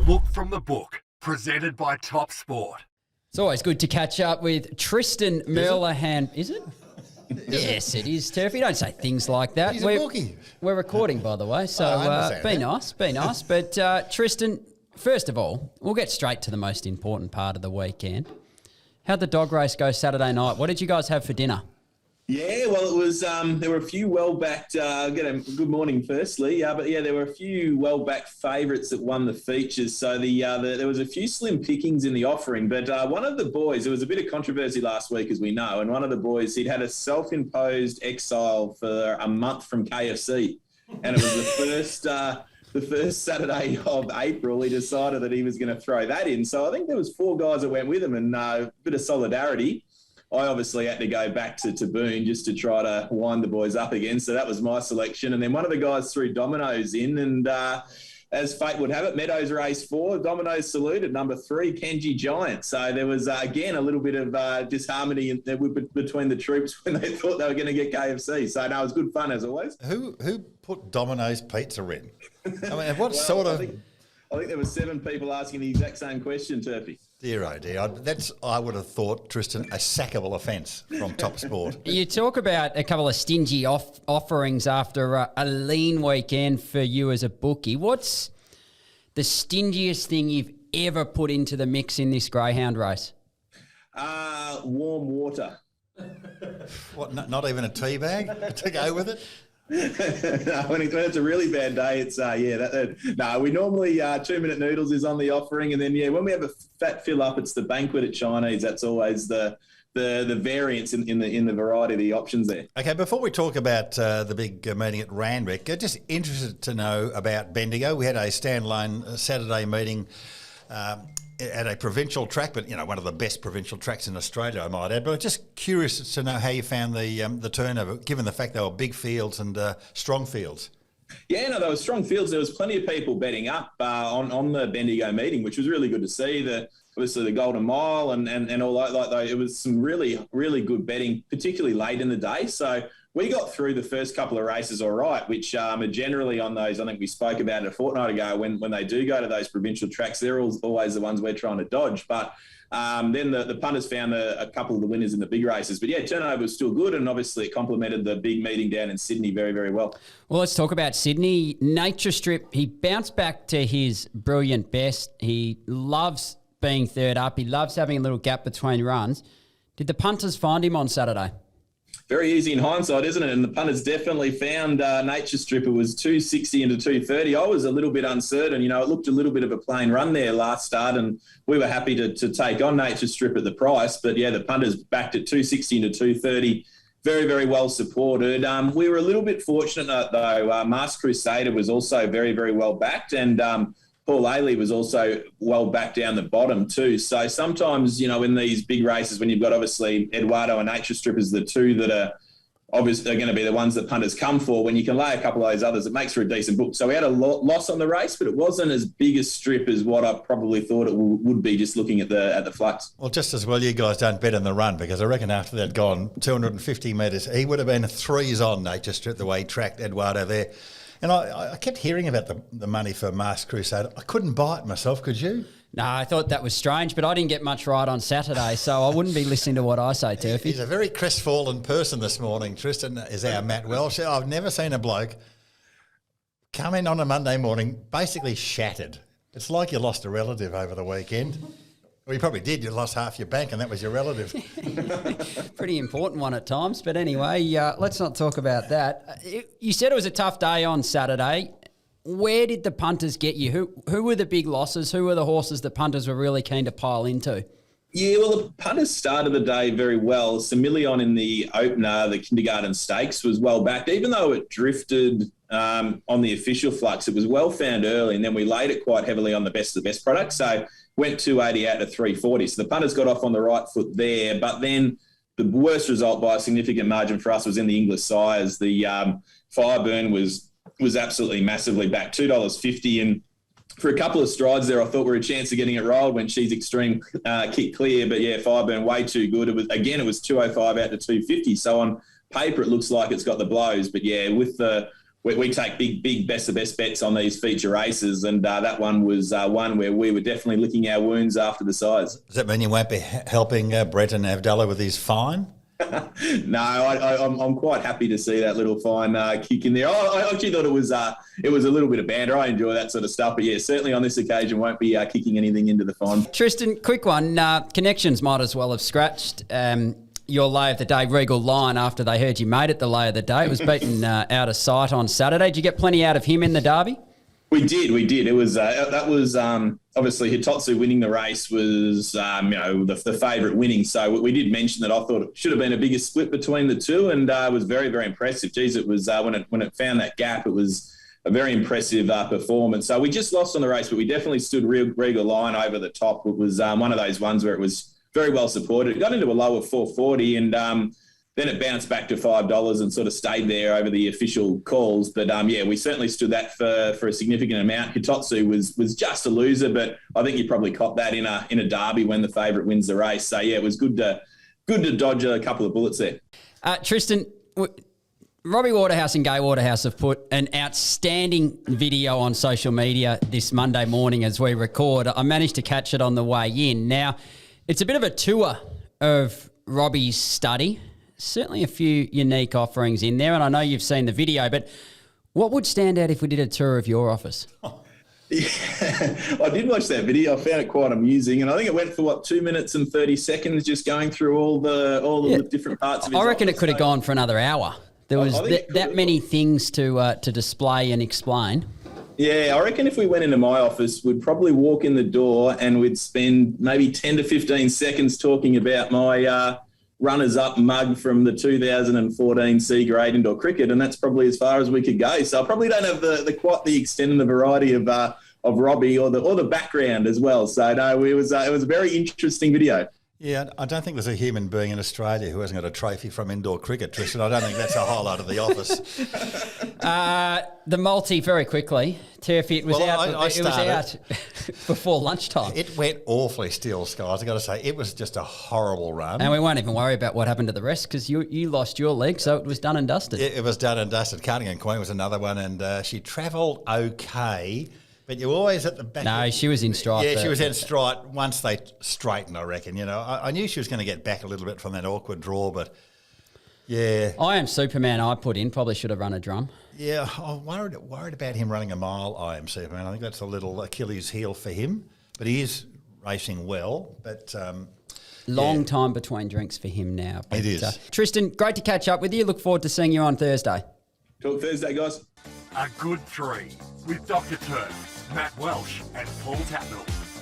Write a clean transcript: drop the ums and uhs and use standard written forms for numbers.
Look from the book, presented by TopSport. It's always good to catch up with Tristan Merlehan. Is it? Yes, it is, Turfy. Don't say things like that. He's a bookie. We're recording, by the way, so be nice. But Tristan, first of all, we'll get straight to the most important part of the weekend. How'd the dog race go Saturday night? What did you guys have for dinner? Yeah, well, it was. There were a few well-backed. Good morning, firstly. But yeah, there were a few well-backed favourites that won the features. So there was a few slim pickings in the offering. But one of the boys, there was a bit of controversy last week, as we know, and one of the boys, he'd had a self-imposed exile for a month from KFC, and it was the first Saturday of April. He decided that he was going to throw that in. So I think there was 4 guys that went with him, and a bit of solidarity. I obviously had to go back to Boone just to try to wind the boys up again. So that was my selection. And then one of the guys threw Dominoes in, and as fate would have it, Meadows race 4, Dominoes saluted, number 3, Kenji Giant. So there was, again, a little bit of disharmony between the troops when they thought they were going to get KFC. So, no, it was good fun, as always. Who put Domino's pizza in? I mean, what sort of... I think there were 7 people asking the exact same question, Turfy. Dear oh dear. I would have thought, Tristan, a sackable offence from TopSport. You talk about a couple of stingy offerings after a lean weekend for you as a bookie. What's the stingiest thing you've ever put into the mix in this greyhound race? Warm water. What, not even a tea bag to go with it? No, when it's a really bad day, it's we normally 2-minute noodles is on the offering, and then when we have a fat fill up, it's the banquet at Chinese. That's always the variance in the variety of the options there. Okay, before we talk about the big meeting at Randwick, just interested to know about Bendigo. We had a standalone Saturday meeting at a provincial track, but one of the best provincial tracks in Australia, I might add. But I'm just curious to know how you found the turnover, given the fact they were big fields and strong fields. Yeah, no, there were strong fields. There was plenty of people betting up on the Bendigo meeting, which was really good to see. Obviously the Golden Mile and all that. It was some really, really good betting, particularly late in the day. So we got through the first couple of races all right, which are generally on those, I think we spoke about it a fortnight ago, when they do go to those provincial tracks, they're always the ones we're trying to dodge. But then the punters found a couple of the winners in the big races. But yeah, turnover was still good, and obviously it complemented the big meeting down in Sydney very, very well. Well, let's talk about Sydney. Nature Strip, he bounced back to his brilliant best. He loves being third up. He loves having a little gap between runs. Did the punters find him on Saturday? Very easy in hindsight, isn't it? And the punters definitely found Nature Strip. It was 260 into 230. I was a little bit uncertain. It looked a little bit of a plain run there last start, and we were happy to take on Nature Strip at the price. But, yeah, the punters backed at 260 into 230. Very, very well supported. We were a little bit fortunate, though. Masked Crusader was also very, very well backed, and Paul Tatnell was also well back down the bottom too. So sometimes, in these big races, when you've got obviously Eduardo and Nature Strip as the 2 that are obviously going to be the ones that punters come for, when you can lay a couple of those others, it makes for a decent book. So we had a loss on the race, but it wasn't as big a strip as what I probably thought it would be just looking at the flux. Well, just as well you guys don't bet on the run, because I reckon after they'd gone 250 metres, he would have been 3s on Nature Strip the way he tracked Eduardo there. And I kept hearing about the money for Masked Crusader. I couldn't buy it myself, could you? No, I thought that was strange, but I didn't get much right on Saturday, so I wouldn't be listening to what I say, Turfy. He's a very crestfallen person this morning. Tristan is our Matt Welsh. I've never seen a bloke come in on a Monday morning basically shattered. It's like you lost a relative over the weekend. Well, you probably did. You lost half your bank and that was your relative. Pretty important one at times. But anyway, let's not talk about that. You said it was a tough day on Saturday. Where did the punters get you? Who were the big losses? Who were the horses that punters were really keen to pile into? Yeah, well, the punters started the day very well. Semillion in the opener, the Kindergarten Stakes, was well backed. Even though it drifted on the official flux, it was well found early, and then we laid it quite heavily on the best of the best product. So went 280 out to 340. So the punters got off on the right foot there. But then the worst result by a significant margin for us was in the English Sires. The Fireburn was absolutely massively back, $2.50. And for a couple of strides there, I thought we were a chance of getting it rolled when she's extreme kick clear. But, yeah, Fireburn way too good. It was 205 out to 250. So on paper, it looks like it's got the blows. But, yeah, with the we take big best of best bets on these feature races, and that one was one where we were definitely licking our wounds after the size. Does that mean you won't be helping Brenton Avdulla with his fine? No, I'm quite happy to see that little fine kick in there. I actually thought it was a little bit of banter. I enjoy that sort of stuff, but yeah, certainly on this occasion won't be kicking anything into the fine. Tristan, quick one. Connections might as well have scratched your lay of the day, Regal Line, after they heard you made it the lay of the day. It was beaten out of sight on Saturday. Did you get plenty out of him in the Derby? We did. It was that was obviously Hitotsu winning the race was the favourite winning. So we did mention that I thought it should have been a bigger split between the two, and it was very, very impressive. Geez, it was when it found that gap, it was a very impressive performance. So we just lost on the race, but we definitely stood Regal Line over the top. It was one of those ones where it was very well supported. It got into a low of 440, and then it bounced back to $5 and sort of stayed there over the official calls. But we certainly stood that for a significant amount. Hitotsu was just a loser, but I think you probably caught that in a derby when the favourite wins the race. So yeah, it was good to dodge a couple of bullets there. Tristan, Robbie Waterhouse and Gai Waterhouse have put an outstanding video on social media this Monday morning as we record. I managed to catch it on the way in. Now, it's a bit of a tour of Robbie's study. Certainly a few unique offerings in there, and I know you've seen the video, but what would stand out if we did a tour of your office? Yeah, I did watch that video. I found it quite amusing, and I think it went for 2 minutes and 30 seconds, just going through all the different parts of his I reckon office. It could have gone for another hour. There was that many things to display and explain. Yeah, I reckon if we went into my office, we'd probably walk in the door and we'd spend maybe 10 to 15 seconds talking about my runners-up mug from the 2014 C grade indoor cricket, and that's probably as far as we could go. So I probably don't have quite the extent and the variety of Robbie or the background as well. So no, it was a very interesting video. Yeah, I don't think there's a human being in Australia who hasn't got a trophy from indoor cricket, Tristan. I don't think that's a highlight of the office. The multi, very quickly. Turfy, it was out. It was out before lunchtime. It went awfully still, Skies. I've got to say, it was just a horrible run. And we won't even worry about what happened to the rest because you lost your leg, so it was done and dusted. It was done and dusted. Cardigan Queen was another one, and she travelled okay. But you're always at the back. No, she was in stride. Yeah, she was in stride once they straightened, I reckon. You know, I knew she was going to get back a little bit from that awkward draw, but yeah. I Am Superman I put in. Probably should have run a drum. Yeah, I'm worried about him running a mile, I Am Superman. I think that's a little Achilles heel for him. But he is racing well. But long time between drinks for him now. But, it is. Tristan, great to catch up with you. Look forward to seeing you on Thursday. Talk Thursday, guys. A Good Three with Dr. Turk, Matt Welsh and Paul Tatnell.